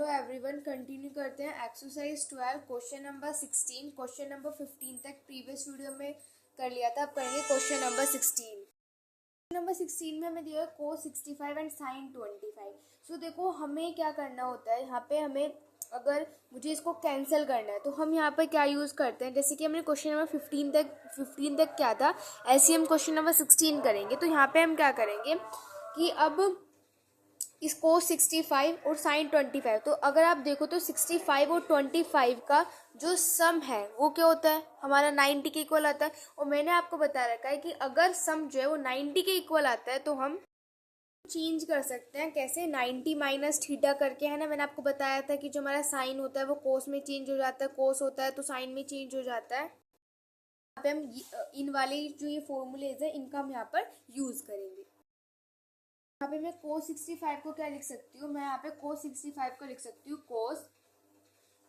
Hello everyone, continue करते हैं exercise 12 question number 16। Question number 15 तक प्रीवियस वीडियो में कर लिया था। अब करेंगे क्वेश्चन नंबर 16। क्वेश्चन नंबर 16 में हमें दिया है cos 65 एंड sin 25। सो देखो हमें क्या करना होता है यहाँ पे। हमें अगर मुझे इसको कैंसिल करना है तो हम यहाँ पर क्या यूज़ करते हैं, जैसे कि हमने क्वेश्चन नंबर 15 तक क्या था, ऐसे ही हम क्वेश्चन नंबर 16 करेंगे। तो यहाँ पे हम क्या करेंगे कि अब इस cos 65 और sin 25, तो अगर आप देखो तो 65 और 25 का जो सम है वो क्या होता है, हमारा 90 के इक्वल आता है। और मैंने आपको बता रखा है कि अगर सम जो है वो 90 के इक्वल आता है तो हम चेंज कर सकते हैं। कैसे? 90 माइनस थीटा करके, है ना। मैंने आपको बताया था कि जो हमारा साइन होता है वो कोस में चेंज हो जाता है, कोस होता है तो साइन में चेंज हो जाता है। यहाँ पे हम इन वाले जो ये फॉर्मूलेज है इनका हम यहाँ पर यूज करेंगे। यहाँ पे मैं cos 65 को क्या लिख सकती हूँ, मैं यहाँ पे cos 65 को लिख सकती हूँ cos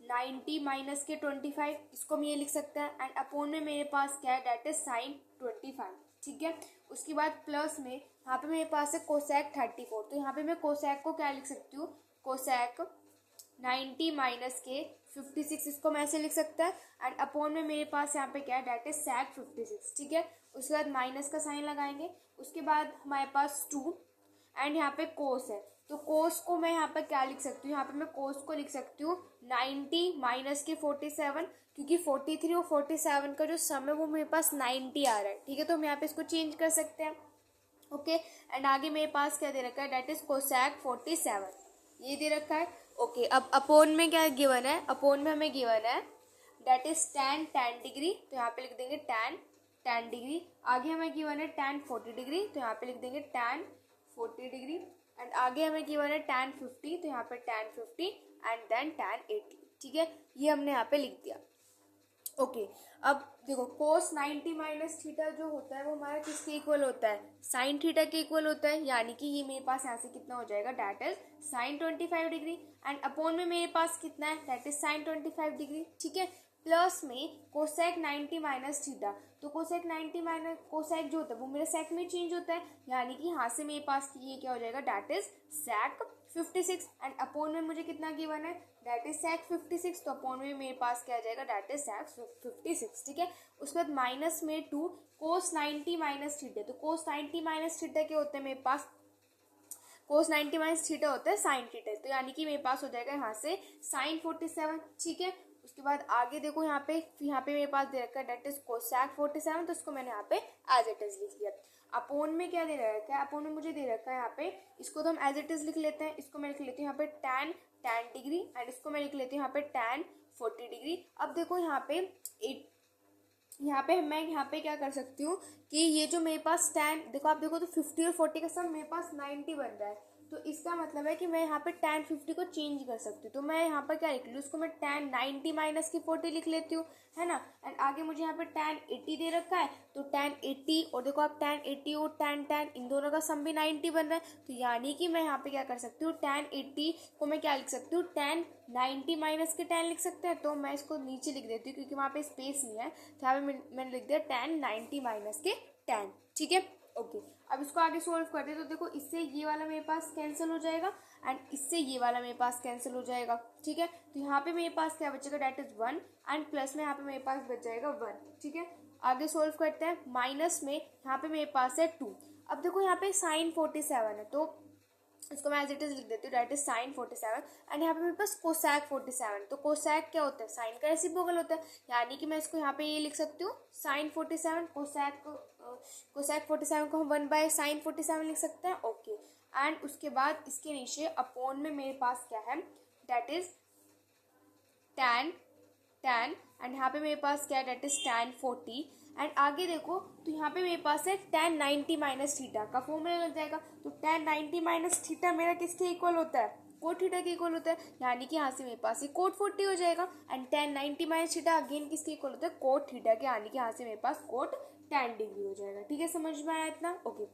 90 माइनस के 25, इसको मैं ये लिख सकता है। एंड अपॉन में मेरे पास क्या है, डेट इज sin 25। ठीक है, उसके बाद प्लस में यहाँ पे मेरे पास है कोसैक 34। तो यहाँ पे मैं कोसैक को क्या लिख सकती हूँ, कोसैक 90 माइनस के 56, इसको मैं ऐसे लिख सकता है। एंड अपॉन में मेरे पास यहाँ पे क्या है, डेट इज sec 56। ठीक है, उसके बाद माइनस का साइन लगाएंगे। उसके बाद हमारे पास 2 एंड यहाँ पे कोस है, तो कोस को मैं यहाँ पे क्या लिख सकती हूँ, यहाँ पे मैं कोस को लिख सकती हूँ 90 माइनस के 47, क्योंकि 43 और 47 का जो सम है वो मेरे पास 90 आ रहा है। ठीक है, तो हम यहाँ पे इसको चेंज कर सकते हैं। ओके, एंड आगे मेरे पास क्या दे रखा है, डेट इज कोसैक 47, ये दे रखा है। ओके, अब अपोन में क्या गिवन है, अपोन में हमें गिवन है डेट इज tan डिग्री, तो यहाँ पे लिख देंगे tan डिग्री। आगे हमें गिवन है tan 40 डिग्री, तो यहाँ पे लिख देंगे tan 40 डिग्री। एंड आगे हमें गिवन है tan 50, तो यहाँ पे tan 50 एंड देन tan 80। ठीक है, ये हमने यहाँ पे लिख दिया। ओके, अब देखो cos 90 माइनस थीटा जो होता है वो हमारा किसके इक्वल होता है, साइन थीटा के इक्वल होता है। यानी कि ये मेरे पास यहाँ से कितना हो जाएगा, that is sin 25 degree. And upon में मेरे पास कितना है, डेट इज sin 25 डिग्री। ठीक है, प्लस में कोसेक 90 माइनस थीटा, तो कोसेक 90 माइनस कोसेक जो होता है वो मेरे सेक में चेंज होता है। यानी कि यहाँ से मेरे पास ये क्या हो जाएगा, that is sec 56। And upon में मुझे कितना गिवन है, डेट इज sec 56, तो अपॉन में मेरे पास क्या आ जाएगा, डेट इज sec 56। ठीक है, उसके बाद माइनस में 2 cos 90 माइनस थीटा, तो cos 90 माइनस थीटा क्या होता है मेरे पास, cos 90 माइनस थीटा होता है sin थीटा, तो यानी कि मेरे पास हो जाएगा यहाँ से sin 47। ठीक है, उसके बाद आगे देखो यहाँ पे मेरे पास दे रखा है डेट इज कोसैक 47, तो इसको मैंने यहाँ पे एज इट इज लिख लिया। अपोन में क्या दे रखा है, अपोन में मुझे दे रखा है यहाँ पे, इसको तो हम एज इट इज लिख लेते हैं। इसको मैं लिख लेती हूँ यहाँ पे tan डिग्री, एंड इसको मैं लिख लेती हूँ यहाँ पे tan 40 डिग्री। अब देखो मैं यहाँ पे क्या कर सकती हूँ कि ये जो मेरे पास tan, देखो आप देखो तो 50 और 40 का सम मेरे पास 90 बन रहा है, तो इसका मतलब है कि मैं यहाँ पे tan 50 को चेंज कर सकती हूँ। तो मैं यहाँ पर क्या लिख लूँ, उसको मैं tan 90 माइनस की 40 लिख लेती हूँ, है ना। एंड आगे मुझे यहाँ पे tan 80 दे रखा है, तो tan 80 और देखो आप tan 80 और tan इन दोनों का सम भी 90 बन रहा है। तो यानी कि मैं यहाँ पे क्या कर सकती हूँ, tan 80 को मैं क्या लिख सकती हूँ, tan 90 माइनस के tan लिख सकते हैं। तो मैं इसको नीचे लिख देती हूँ क्योंकि वहाँ पे स्पेस नहीं है, तो यहाँ पे मैंने लिख दिया tan 90 माइनस के tan। ठीक है, ओके, अब इसको आगे सोल्व करते हैं। तो देखो इससे ये वाला मेरे पास कैंसिल हो जाएगा एंड इससे ये वाला मेरे पास कैंसिल हो जाएगा। ठीक है, तो यहाँ पे मेरे पास क्या बचेगा, डेट इज 1 एंड प्लस में यहाँ पे मेरे पास बच जाएगा 1। ठीक है, आगे सोल्व करते हैं। माइनस में यहाँ पे मेरे पास है 2। अब देखो यहाँ पे sin 47 है, तो इसको मैं एज इट इज लिख देती हूँ, डेट इज sin 47। एंड यहाँ पे मेरे पास कोसैक 47, तो कोसैक क्या होता है, साइन का रेसिप्रोकल होता है। यानी कि मैं इसको यहाँ पे ये लिख सकती हूँ sin 47, कोसैक 47 को हम 1/sin 47 लिख सकते हैं। ओके, एंड उसके बाद इसके नीचे अपॉन में मेरे पास क्या है, डेट इज tan एंड यहाँ पे मेरे पास क्या है, डेट इज tan 40। एंड आगे देखो तो यहाँ पे मेरे पास है tan 90 माइनस थीटा का फॉर्मूला लग जाएगा। तो tan 90 माइनस थीटा मेरा किसके इक्वल होता है, कोट थीटा के इक्वल होता है। यानी कि यहाँ से मेरे पास ये कोट 40 हो जाएगा। And tan 90 minus theta again किसके इक्वल होता है, कोट थीटा के। यानी कि यहाँ से मेरे पास कोट tan डिग्री हो जाएगा। ठीक है, समझ में आया इतना। ओके,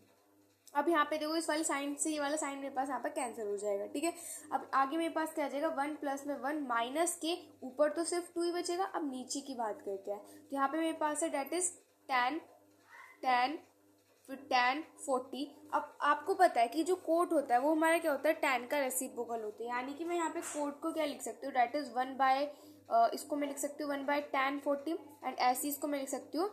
अब यहाँ पे देखो इस वाली साइन से ये वाला साइन मेरे पास यहाँ पर कैंसिल हो जाएगा। ठीक है, अब आगे मेरे पास क्या आ जाएगा, 1 प्लस में 1 माइनस के ऊपर तो सिर्फ 2 ही बचेगा। अब नीचे की बात करते हैं, तो यहाँ पे मेरे पास है डेट इज tan फिर tan 40। अब आपको पता है कि जो कोट होता है वो हमारा क्या होता है, tan का रेसिप्रोकल होता है, यानी कि मैं यहाँ पे कोट को क्या लिख सकती हूँ, डेट इज 1/, इसको मैं लिख सकती हूँ 1/tan 40, एंड ऐसे इसको मैं लिख सकती हूँ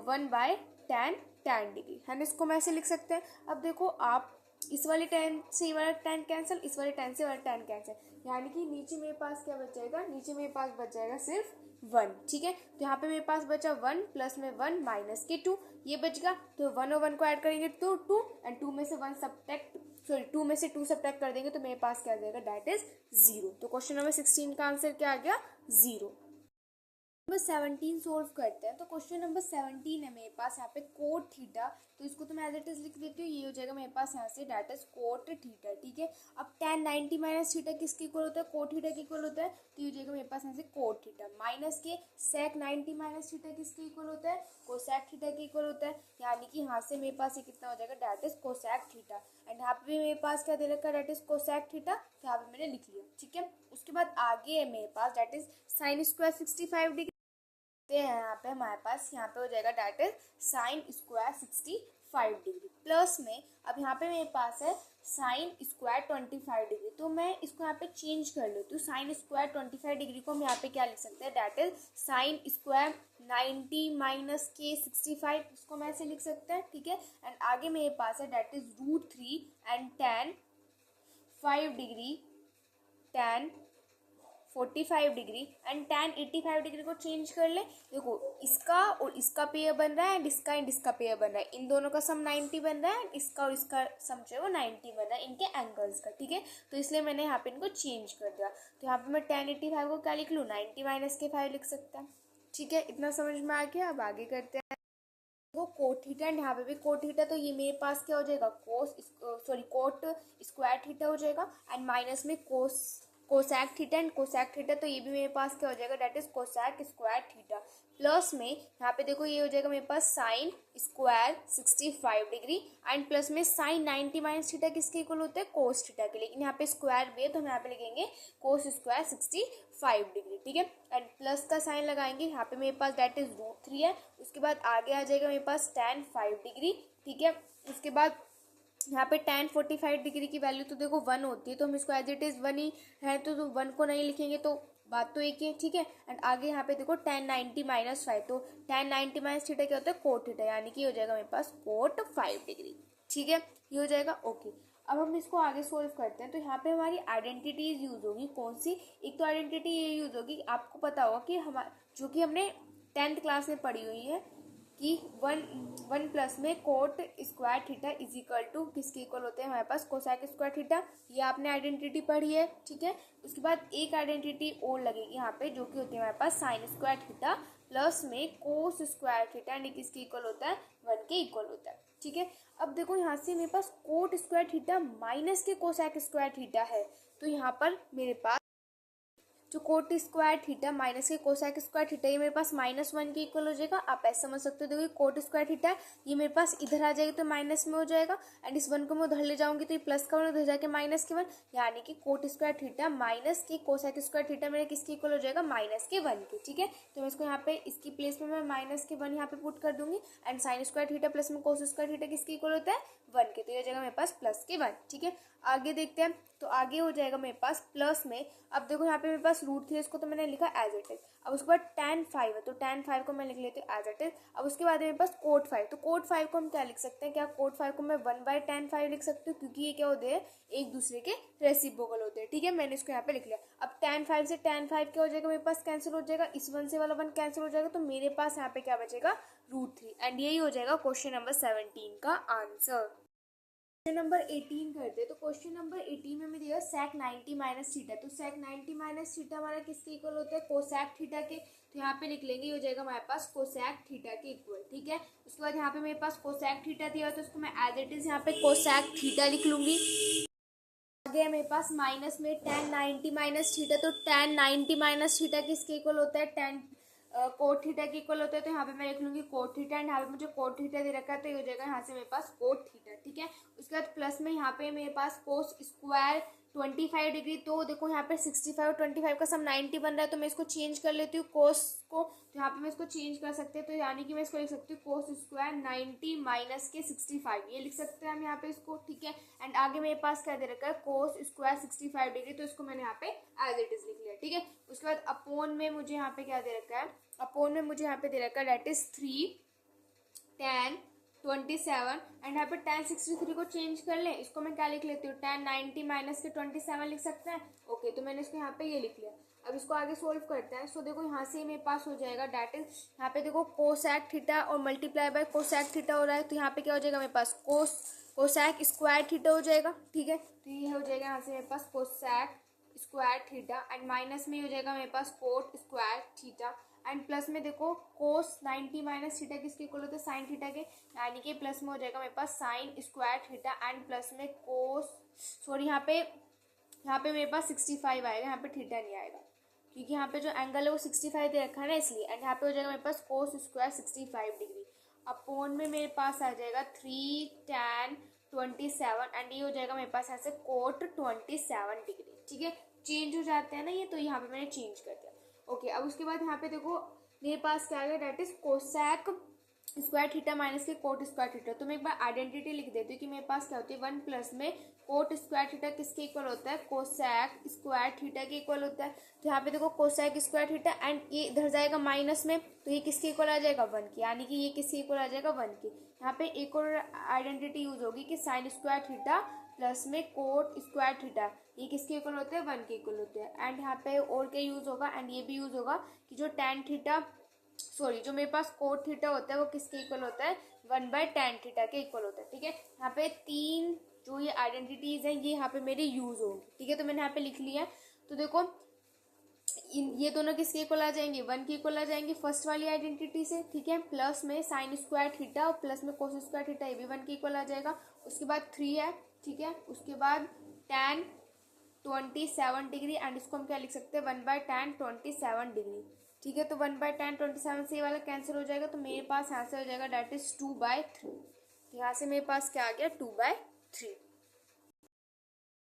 1/tan डिग्री, है ना। इसको मैं ऐसे लिख सकते हैं। अब देखो आप इस वाले tan से ये वाला tan कैंसिल, इस वाले tan से वाला tan कैंसिल, यानी कि नीचे मेरे पास क्या बच जाएगा, नीचे मेरे पास बच जाएगा सिर्फ 1, ठीक है। तो यहाँ पे मेरे पास बचा 1 प्लस में 1 माइनस के 2, ये बच गया। तो 1 और 1 को ऐड करेंगे तो 2, एंड 2 में से 1 सब्ट्रैक्ट, सॉरी 2 में से 2 सब्ट्रैक्ट कर देंगे तो मेरे पास क्या आ जाएगा, दैट इज 0। तो क्वेश्चन नंबर 16 का आंसर क्या आ गया, 0। नंबर 17 सोल्व करते हैं। तो क्वेश्चन नंबर 17 है मेरे पास यहाँ पे कोट थीटा, तो इसको तो मैं एज इट इज लिख देती हूँ, ये हो जाएगा मेरे पास यहाँ से डेट इज कोट थीटा, ठीक है। अब tan 90 माइनस थीटा किसके इक्वल होता है, कोट थीटा के इक्वल होता है, तो ये हो जाएगा मेरे पास यहाँ से कोट थीटा, माइनस के sec 90 माइनस थीटा किसके इक्वल होता है, कोसेक थीटा के इक्वल होता है, यानी कि यहाँ से मेरे पास ये कितना हो जाएगा, that is cosec theta, and यहाँ पे मेरे पास क्या दे रखा है, डेट इज कोसेक थीटा, तो यहाँ पे मैंने लिख लिया, ठीक है। उसके बाद आगे है मेरे पास that is sine square 65 degree हैं, यहाँ पे हमारे पास यहाँ पे हो जाएगा that is sine square 65 degree, plus में अब यहाँ पे मेरे पास है साइन स्क्वायर 25 डिग्री, तो मैं इसको यहाँ पे चेंज कर लेती हूँ। साइन स्क्वायर 25 डिग्री को हम यहाँ पे क्या लिख सकते हैं, that is sine square 90 minus के 65, इसको मैं ऐसे लिख सकते हैं, ठीक है। एंड आगे मेरे पास है that is √3 and tan 5 degree, tan 45 degree and tan 85 degree को चेंज कर ले। देखो इसका और इसका पेयर बन रहा है एंड इसका पेयर बन रहा है, इन दोनों का सम 90 बन रहा है एंड इसका और इसका सम जो है वो 90 बन रहा है इनके एंगल्स का, ठीक है। तो इसलिए मैंने यहाँ पे इनको चेंज कर दिया। तो यहाँ पे मैं tan 85 को क्या लिख लूँ, 90 माइनस के 5 लिख सकता है, ठीक है। इतना समझ में आ गया। अब आगे करते हैं। वो कोट थीटा एंड यहाँ पे भी कोट थीटा, तो ये मेरे पास क्या हो जाएगा, कोट स्क्वायर थीटा हो जाएगा, एंड माइनस में cosec theta and cosec theta, तो ये भी मेरे पास क्या हो जाएगा, that is cosec square theta, plus में यहाँ पे देखो ये हो जाएगा मेरे पास sine square 65 degree and plus में साइन 90 माइनस थीटा किसके इक्वल होता है, कोस थीटा के, लेकिन यहाँ पे स्क्वायर भी है तो हम यहाँ पे लिखेंगे कोस स्क्वायर 65 डिग्री, ठीक है। एंड प्लस का साइन लगाएंगे, यहाँ पे मेरे पास डेट इज √3 है। उसके बाद आगे आ जाएगा मेरे पास tan 5 डिग्री, ठीक है। उसके बाद यहाँ पे tan 45 डिग्री की वैल्यू तो देखो 1 होती है, तो हम इसको एज इट इज 1 ही है, तो 1 को नहीं लिखेंगे तो बात तो एक ही है, ठीक है। एंड आगे यहाँ पे देखो tan 90 माइनस 5, तो tan 90 माइनस थीटा क्या होता है, कोट थीटा, यानी कि हो जाएगा मेरे पास कोट 5 डिग्री, ठीक है। ये हो जाएगा ओके। अब हम इसको आगे सोल्व करते हैं। तो यहाँ पे हमारी आइडेंटिटीज यूज होगी, कौन सी, एक तो आइडेंटिटी ये यूज होगी, आपको पता होगा कि हमारे जो कि हमने 10th क्लास में पढ़ी हुई है कि 1 प्लस में cot square theta is equal to किसके इक्वल होते हैं, हमारे पास कोसेक स्क्वायर थीटा, ये आपने आइडेंटिटी पढ़ी है, ठीक है। उसके बाद एक आइडेंटिटी और लगेगी यहाँ पे, जो कि होती है हमारे पास साइन स्क्वायर थीटा प्लस में कोस स्क्वायर थीटा, एंड किसके इक्वल होता है, 1 के इक्वल होता है, ठीक है। अब देखो यहाँ से मेरे पास कोट स्क्वायर थीटा माइनस के कोसेक स्क्वायर थीटा है, तो यहाँ पर मेरे पास जो कोट स्क्वायर थीटा माइनस के कोसेक स्क्वायर थीटा, ये मेरे पास -1 के इक्वल हो जाएगा। आप ऐसे समझ सकते हो, देखो कोट स्क्वायर थीटा ये मेरे पास इधर आ जाएगा तो माइनस में हो जाएगा, एंड इस 1 को मैं उधर ले जाऊंगी तो ये प्लस का 1 उधर जाके माइनस के 1, यानी कि कोट स्क्वायर थीटा माइनस के कोसेक स्क्वायर थीटा मेरे किसके इक्वल हो जाएगा, -1 के, ठीक है। तो मैं इसको यहाँ पे इसकी प्लेस में मैं -1 यहाँ पे पुट कर दूंगी, and sign square theta plus में कोस स्क्वायर थीटा किसके इक्वल होता है, 1 के, तो ये हो जाएगा मेरे पास +1, ठीक है। आगे देखते हैं। तो आगे हो जाएगा मेरे पास प्लस में, अब देखो यहाँ पे मेरे पास √3, इसको तो मैंने लिखा एज इट इज। अब उसके बाद tan 5 है, तो tan 5 को मैं लिख लेती हूँ एज इट इज। अब उसके बाद मेरे पास कोट 5, तो कोट 5 को हम क्या लिख सकते हैं, क्या कोट 5 को मैं 1/tan 5 लिख सकती हूँ, क्योंकि ये क्या होते हैं, एक दूसरे के रेसिप्रोकल होते हैं, ठीक है। मैंने इसको यहाँ पे लिख लिया। अब tan 5 से tan 5 क्या हो जाएगा, मेरे पास कैंसिल हो जाएगा, इस 1 से वाला 1 कैंसिल हो जाएगा, तो मेरे पास यहाँ पे क्या बचेगा, √3, एंड यही हो जाएगा क्वेश्चन नंबर 17 का आंसर। क्वेश्चन नंबर 18 करते हैं। तो क्वेश्चन नंबर 18 में हमें दिया sec 90 माइनस थीटा, तो sec 90 माइनस थीटा हमारा किसके इक्वल होता है, कोसेक थीटा के, तो यहाँ पे लिख लेंगे, हो जाएगा हमारे पास कोसेक थीटा के इक्वल, ठीक है। उसके बाद यहाँ पे मेरे पास कोसेक थीटा दिया तो उसको मैं एज इट इज यहाँ पे कोसेक थीटा लिख लूंगी। आगे मेरे पास माइनस में tan 90 माइनस थीटा, तो tan 90 माइनस थीटा किसके इक्वल होता है, tan कोट थीटा के इक्वल होता है, तो यहाँ पे मैं लिख लूंगी कोट थीटा, एंड यहाँ पे मुझे कोट थीटा दे रखा है, तो ये हो जाएगा यहाँ से मेरे पास कोट थीटा, ठीक है। उसके बाद प्लस में यहाँ पे मेरे पास कोस स्क्वायर 25 डिग्री, तो देखो यहाँ पे 65 और 25 का सम 90 बन रहा है, तो मैं इसको चेंज कर लेती हूँ कोस को, तो यहाँ पे मैं इसको चेंज कर सकते हैं, तो यानी कि मैं इसको लिख सकती हूँ कोस स्क्वायर 90 माइनस के 65, ये लिख सकते हैं हम यहाँ पे इसको, ठीक है। एंड आगे मेरे पास क्या दे रखा है, कोस स्क्वायर 65 डिग्री, तो इसको मैंने यहाँ पे एज इट इज लिख लिया, ठीक है। उसके बाद अपोन में मुझे यहाँ पे क्या दे रखा है, अपोन में मुझे यहाँ पे दे रखा है डेट इज 3 tan 27 एंड यहाँ पे tan 63 को चेंज कर लें, इसको मैं क्या लिख लेती हूँ, tan 90 माइनस के 27 लिख सकते हैं, ओके। तो मैंने इसको यहाँ पे ये लिख लिया। अब इसको आगे सोल्व करते हैं। सो देखो यहाँ से मेरे पास हो जाएगा डेट इज, यहाँ पे देखो कोसैक थीटा और मल्टीप्लाई बाय कोसैक थीटा हो रहा है, तो यहाँ पे क्या हो जाएगा मेरे पास कोसैक स्क्वायर थीटा हो जाएगा, ठीक है। तो ये हो जाएगा यहाँ से मेरे पास cosec square theta and minus में हो जाएगा मेरे पास cot square theta and plus में देखो कोस 90 माइनस थीटा किसके इक्वल होता है, साइन थीटा के, यानी कि प्लस में हो जाएगा मेरे पास sine square theta and plus में कोस, सॉरी यहाँ पे मेरे पास 65 आएगा, यहाँ पे थीटा नहीं आएगा क्योंकि यहाँ पे जो एंगल है वो 65 दे रखा है ना, इसलिए। एंड यहाँ पे हो जाएगा मेरे पास कोस स्क्वायर 65 डिग्री अपोन में मेरे पास आ जाएगा 3 tan 27 एंड ये हो जाएगा मेरे पास ऐसे कोट 27 डिग्री, ठीक है। चेंज हो जाते हैं ना ये, तो यहाँ पे मैंने चेंज कर दिया, ओके। अब उसके बाद यहाँ पे देखो मेरे पास क्या आ गया, that is cosec square theta minus के कोट स्क्वायर थीटा। तो मैं एक बार आइडेंटिटी लिख देती हूँ कि मेरे पास क्या होती है, 1 प्लस में कोट स्क्वायर थीटा किसके इक्वल होता है, कोसैक स्क्वायर थीटा के इक्वल होता है। तो यहाँ पे देखो कोसैक स्क्वायर थीटा एंड ये इधर जाएगा माइनस में, तो ये किसके इक्वल आ जाएगा 1 की, यानी कि ये किसके इक्वल आ जाएगा 1 की। यहाँ पे एक और आइडेंटिटी यूज होगी कि साइन स्क्वायर थीटा प्लस में कोट स्क्वायर थीटा, ये किसके इक्वल होते हैं, 1 के इक्वल होते हैं। एंड यहाँ पे और क्या यूज होगा, एंड ये भी यूज होगा कि जो tan थीटा, सॉरी जो मेरे पास कोट थीटा होता है वो किसके इक्वल होता है, 1/tan थीटा के इक्वल होता है, ठीक है। यहाँ पे 3 जो ये आइडेंटिटीज हैं ये यहाँ पे मेरी यूज होंगी, ठीक है। तो मैंने यहाँ पे लिख लिया है। तो देखो ये दोनों किसके इक्वल आ जाएंगे, 1 के इक्वल आ जाएंगे फर्स्ट वाली आइडेंटिटी से, ठीक है। प्लस में साइन स्क्वायर थीटा और प्लस में कोस स्क्वायर थीटा, ये भी 1 के इक्वल आ जाएगा। उसके बाद 3 है, ठीक है। उसके बाद tan 27 डिग्री एंड इसको हम क्या लिख सकते हैं, 1/tan 27 डिग्री, ठीक है। तो 1/tan 27 से ये वाला कैंसिल हो जाएगा, तो मेरे पास यहाँ से हो जाएगा डेट इज 2/3। तो यहाँ से मेरे पास क्या आ गया, 2/3।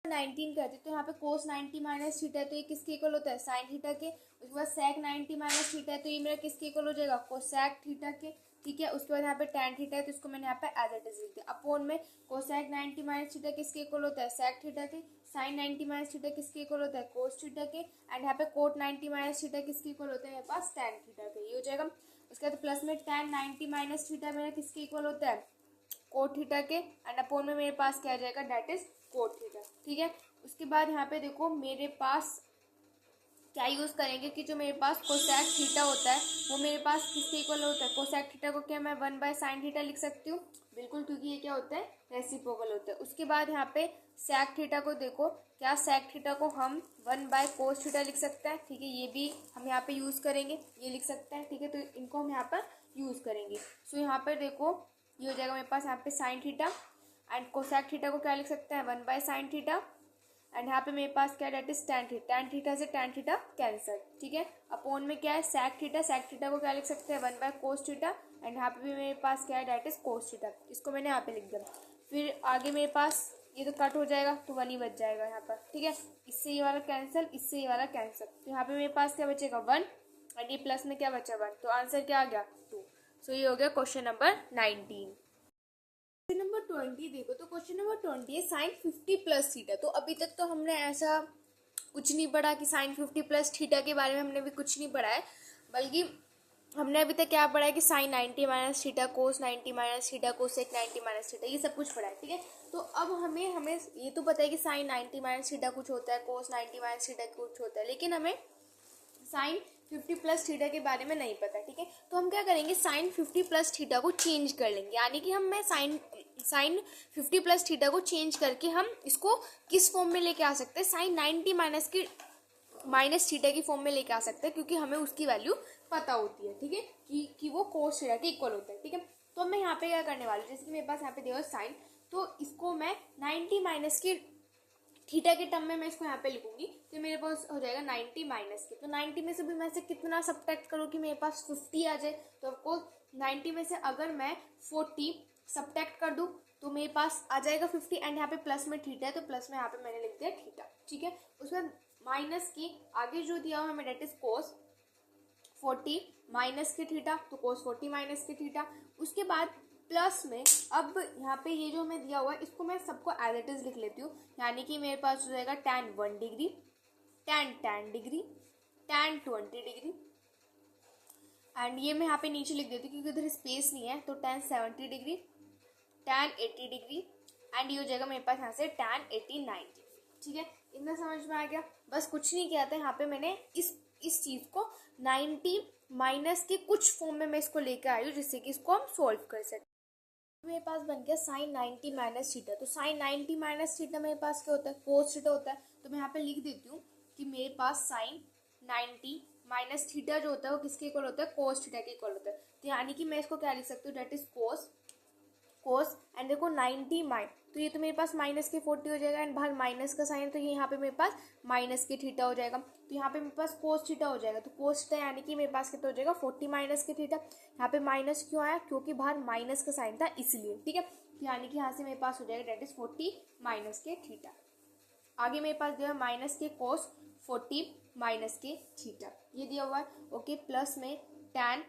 19 करते तो यहाँ पे कोस 90 माइनस थीटा है, तो ये किसके इक्वल होता है, साइन थीटा के। उसके बाद सेक 90 माइनस थीटा है, तो ये मेरा किसके इक्वल हो जाएगा, कोसैक थीटा के, ठीक है। उसके बाद यहाँ पे tan थीटा है, तो इसको मैंने यहाँ पे एज इट इज लिख दिया। अपोन में कोसैक 90 माइनस थीटा किसके इक्वल होता है, सेक थीटा के। साइन 90 माइनस थीटा किसके इक्वल होता है, कोस थीटा के। एंड यहाँ पे कोट 90 माइनस थीटा किसके इक्वल होता है, मेरे पास tan थीटा के, ये हो जाएगा। उसके बाद प्लस में tan 90 माइनस थीटा मेरा किसके इक्वल होता है, कोट थीटा के। एंड अपोन में मेरे पास क्या आ जाएगा, डेट इज कोट थीटा, ठीक है। उसके बाद यहाँ पे देखो मेरे पास क्या यूज करेंगे कि जो मेरे पास कोसैक थीटा होता है वो मेरे पास किसके इक्वल होता है, कोसैक थीटा को क्या मैं 1/sin थीटा लिख सकती हूँ, बिल्कुल, क्योंकि ये क्या होता है, रेसिप्रोकल होता है। उसके बाद यहाँ पे सेक थीटा को देखो, क्या सेक थीटा को हम 1/cos थीटा लिख सकते हैं, ठीक है। ये भी हम यहाँ पे यूज करेंगे, ये लिख सकते हैं, ठीक है। तो इनको हम यहाँ पर यूज करेंगे। सो यहाँ पर देखो ये हो जाएगा मेरे पास यहाँ पे sine theta and cosec theta को क्या लिख सकते हैं, 1/sin थीटा। एंड यहाँ पे मेरे पास क्या डेट इज tan थीटा से tan थीटा कैंसर, ठीक है। अपोन में क्या है, सेक थीटा को क्या लिख सकते हैं, 1/cos थीटा। एंड यहाँ पे भी मेरे पास क्या है, डेट इज cos थीटा, इसको मैंने यहाँ पे लिख दिया। फिर आगे मेरे पास ये तो कट हो जाएगा, तो 1 ही बच जाएगा यहाँ पर, ठीक है। इससे ये वाला कैंसिल, इससे ये वाला कैंसिल, तो यहाँ पे मेरे पास क्या बचेगा, 1 एंड ये प्लस में क्या बचा, 1, तो आंसर क्या आ गया, 2। सो ये हो गया क्वेश्चन नंबर 19। क्वेश्चन नंबर 20 देखो, तो क्वेश्चन नंबर 20 है साइन 50 प्लस थीटा। तो अभी तक तो हमने ऐसा कुछ नहीं पढ़ा कि साइन 50 प्लस थीटा के बारे में हमने भी कुछ नहीं पढ़ा है, बल्कि हमने अभी तक क्या पढ़ा है कि साइन 90 माइनस थीटा, कोस 90 minus theta, cosec 90 minus theta, ये सब कुछ पढ़ा है, ठीक है। तो अब हमें ये तो पता है कि साइन 90 माइनस थीटा कुछ होता है, कोस 90 माइनस थीटा कुछ होता है, लेकिन हमें साइन 50 प्लस थीटा के बारे में नहीं पता, ठीक है। तो हम क्या करेंगे, साइन 50 प्लस थीटा को चेंज कर लेंगे, यानी कि मैं साइन 50 प्लस थीटा को चेंज करके हम इसको किस फॉर्म में लेके आ सकते हैं, साइन 90 माइनस थीटा की फॉर्म में लेके आ सकते हैं, क्योंकि हमें उसकी वैल्यू पता होती है, ठीक है, कि वो कोस थीटा के इक्वल होता है, ठीक है। तो मैं यहाँ पे क्या करने वाली हूँ, जैसे कि मेरे पास यहाँ पे दिया साइन, तो इसको मैं 90 माइनस की थीटा के टर्म में मैं इसको यहाँ पे लिखूंगी, तो मेरे पास हो जाएगा 90 माइनस की। तो 90 में से भी मैं से कितना सब्ट्रैक्ट करूँ कि मेरे पास 50 आ जाए, तो आपको 90 में से अगर मैं 40 सब्ट्रैक्ट कर दूँ तो मेरे पास आ जाएगा 50 एंड यहाँ पे प्लस में थीटा है, तो प्लस में यहाँ पे मैंने लिख दिया थीटा, ठीक है। उसके बाद माइनस की आगे जो दिया हुआ हमें डेट इज कोस 40 माइनस के थीटा, तो कोस 40 माइनस के थीटा। उसके बाद प्लस में अब यहाँ पे ये जो हमें दिया हुआ है इसको मैं सबको एज इट इज लिख लेती हूँ, यानी कि मेरे पास हो जाएगा tan 1 degree, tan degree, tan 20 degree, and ये मैं यहाँ पे नीचे लिख देती हूँ क्योंकि उधर स्पेस नहीं है, तो tan 70 degree, tan 80 degree, and ये हो जाएगा मेरे पास यहाँ से tan 89 डिग्री। ठीक है, इतना समझ में आ गया। बस कुछ नहीं किया था यहाँ पे, मैंने इस चीज को 90 माइनस के कुछ फॉर्म में मैं इसको लेकर आई हूँ जिससे कि इसको हम सोल्व कर सकें। मेरे पास बन गया sin 90 माइनस थीटा। तो sin 90 माइनस थीटा मेरे पास क्या होता है, कोस थीटा होता है। तो मैं यहाँ पे लिख देती हूँ कि मेरे पास sin 90 माइनस थीटा जो होता है वो किसके इक्वल होता है, कोस थीटा के इक्वल होता है। तो यानी कि मैं इसको क्या लिख सकती हूँ, डेट इज कोस एंड देखो 90 माइन, तो ये तो मेरे पास माइनस के 40 हो जाएगा, एंड बाहर माइनस का साइन, तो ये यहाँ पे मेरे पास माइनस के थीटा हो जाएगा। तो यहाँ पे मेरे पास कोस थीटा हो जाएगा। तो कोस थीटा यानी कि मेरे पास कितना हो जाएगा 40 माइनस के थीटा। यहाँ पे माइनस क्यों आया, क्योंकि बाहर माइनस का साइन था इसलिए। ठीक है, तो यानी कि यहाँ से मेरे पास हो जाएगा डेट इज 40 माइनस के थीटा। आगे मेरे पास दिया है माइनस के कोस 40 माइनस के थीटा, ये दिया हुआ है। ओके, प्लस में tan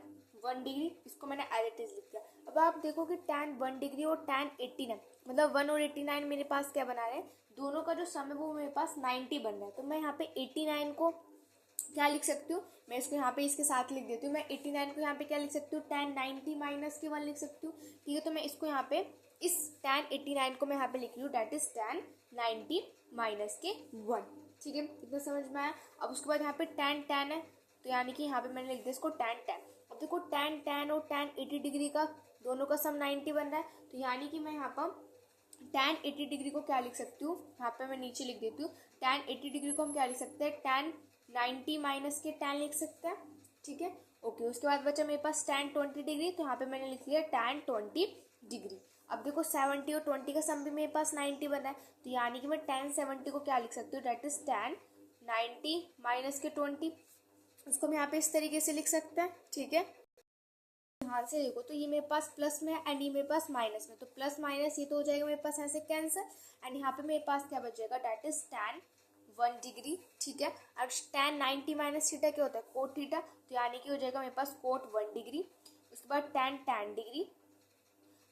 1 डिग्री, इसको मैंने एज इट इज लिख दिया। अब आप देखो कि tan 1 डिग्री और tan 89, मतलब 1 और 89 मेरे पास क्या बना रहे हैं, दोनों का जो सम है वो मेरे पास 90 बन रहा है। तो मैं यहाँ पे 89 को क्या लिख सकती हूँ, मैं इसको यहाँ पे इसके साथ लिख देती हूँ। मैं 89 को यहाँ पे क्या लिख सकती हूँ, tan 90 माइनस के 1 लिख सकती हूँ। ठीक है, तो मैं इसको यहाँ पे इस tan 89 को मैं यहाँ पे लिख रही हूँ, डेट इज tan 90 माइनस के 1। ठीक है, इतना समझ में आया। अब उसके बाद यहाँ पे tan है, तो यानी कि यहाँ पे मैंने लिख दिया इसको tan। अब देखो tan और tan 80 डिग्री का दोनों का सम 90 बन रहा है। तो यानी कि मैं यहाँ पर tan 80 डिग्री को क्या लिख सकती हूँ, यहाँ पे मैं नीचे लिख देती हूँ tan 80 डिग्री को हम क्या लिख सकते हैं, tan 90 माइनस के tan लिख सकते हैं। ठीक है, ओके। उसके बाद बचा मेरे पास tan 20 डिग्री, तो यहाँ पे मैंने लिख लिया tan 20 डिग्री। अब देखो 70 और 20 का सम भी मेरे पास 90 बना है, तो यानी कि मैं tan 70 को क्या लिख सकती हूँ, डेट इज tan 90 माइनस के 20। उसको मैं यहाँ पे इस तरीके से लिख सकते हैं। ठीक है, ध्यान से देखो, तो ये मेरे पास प्लस में है एंड ये मेरे पास माइनस में, तो प्लस माइनस ये तो हो जाएगा मेरे पास ऐसे कैंसर, एंड यहाँ पे मेरे पास क्या बचेगा, डेट इज tan 1 डिग्री। ठीक है, और tan 90 माइनस थीटा क्या होता है, कोट थीटा, तो यानी कि हो जाएगा मेरे पास कोट 1 डिग्री। उसके बाद tan डिग्री,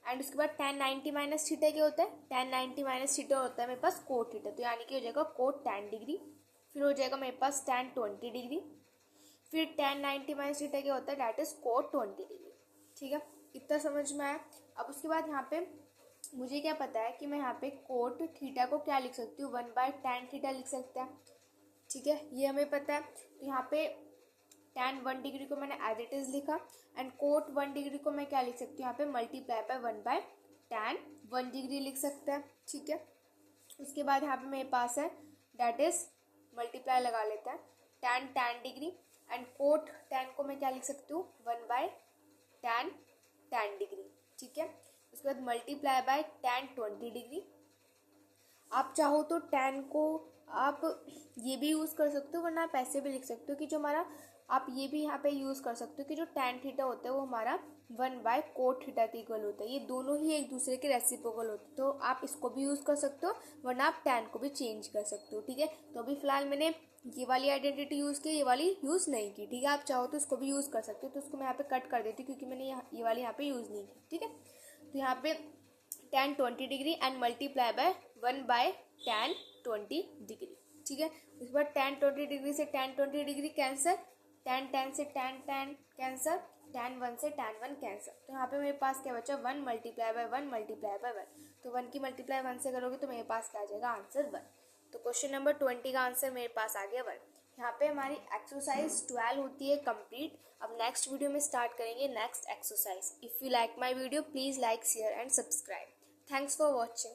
एंड उसके बाद tan 90 माइनस थीटा क्या होता है, tan 90 माइनस थीटा होता है मेरे पास कोट थीटा, तो यानी कि हो जाएगा कोट tan डिग्री। फिर हो जाएगा मेरे पास tan 20 डिग्री, फिर tan 90 माइनस थीटा क्या होता है, डेट इज कोट 20 डिग्री। ठीक है, इतना समझ में आया। अब उसके बाद यहाँ पे मुझे क्या पता है कि मैं यहाँ पे कोट थीटा को क्या लिख सकती हूँ, 1/tan थीटा लिख सकते हैं। ठीक है, ये हमें पता है। तो यहाँ पे tan 1 डिग्री को मैंने एज इट इज लिखा, एंड कोट 1 डिग्री को मैं क्या लिख सकती हूँ, यहाँ पे मल्टीप्लाई बाय 1/tan 1 डिग्री लिख सकते हैं। ठीक है, उसके बाद यहाँ पे मेरे पास है डेट इज मल्टीप्लाई लगा लेते हैं tan degree, and cot tan को मैं क्या लिख सकती हूँ, 1/tan डिग्री। ठीक है, उसके बाद मल्टीप्लाई बाय tan 20 डिग्री। आप चाहो तो tan को आप ये भी यूज़ कर सकते हो, वरना आप ऐसे भी लिख सकते हो कि जो हमारा, आप ये भी यहाँ पे यूज़ कर सकते हो कि जो tan थीटा होता है वो हमारा 1/cot थीटा के इक्वल होता है। ये दोनों ही एक दूसरे के रेसिप्रोकल होते हैं, तो आप इसको भी यूज़ कर सकते हो, वरना आप tan को भी चेंज कर सकते हो। ठीक है, तो अभी फिलहाल मैंने ये वाली आइडेंटिटी यूज़ की, ये वाली यूज़ नहीं की। ठीक है, आप चाहो तो इसको भी यूज़ कर सकते हो, तो उसको मैं यहाँ पे कट कर देती हूँ क्योंकि मैंने ये वाली यहाँ पे यूज़ नहीं की। ठीक है, तो यहाँ पे tan 20 degree and multiply by 1/tan 20 degree. ठीक है, उसके बाद tan 20 डिग्री से tan 20 डिग्री कैंसर, tan से tan कैंसर, tan 1 से tan 1 कैंसर। तो यहाँ पे मेरे पास क्या बचा, 1 मल्टीप्लाई बाय 1 मल्टीप्लाई बाय 1, तो 1 की मल्टीप्लाई 1 से करोगे तो मेरे पास क्या आ जाएगा, आंसर 1। तो क्वेश्चन नंबर 20 का आंसर मेरे पास आ गया 1। यहाँ पे हमारी एक्सरसाइज 12 होती है कंप्लीट। अब नेक्स्ट वीडियो में स्टार्ट करेंगे next exercise. If you like my video please like share and subscribe. Thanks for watching.